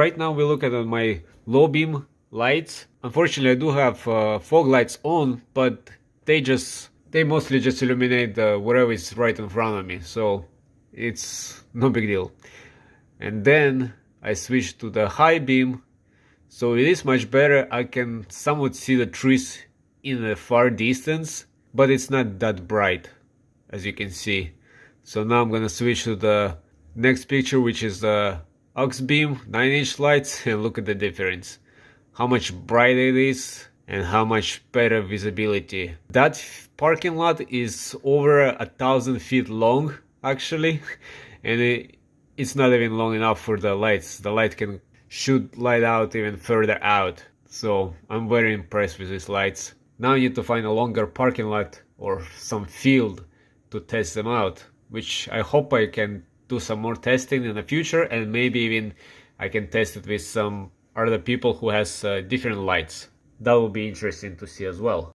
Right now we look at my low beam lights. Unfortunately, I do have fog lights on, but they mostly just illuminate whatever is right in front of me, so it's no big deal. And then I switch to the high beam, so it is much better. I can somewhat see the trees in the far distance, but it's not that bright, as you can see. So now I'm gonna switch to the next picture, which is the Auxbeam 9-inch lights, and look at the difference. How much brighter it is and how much better visibility. That parking lot is over 1,000 feet long, actually, and it's not even long enough for the lights. The light can shoot light out even further out. So I'm very impressed with these lights. Now I need to find a longer parking lot or some field to test them out, which I hope I can do some more testing in the future, and maybe even I can test it with some other people who has different lights. That will be interesting to see as well.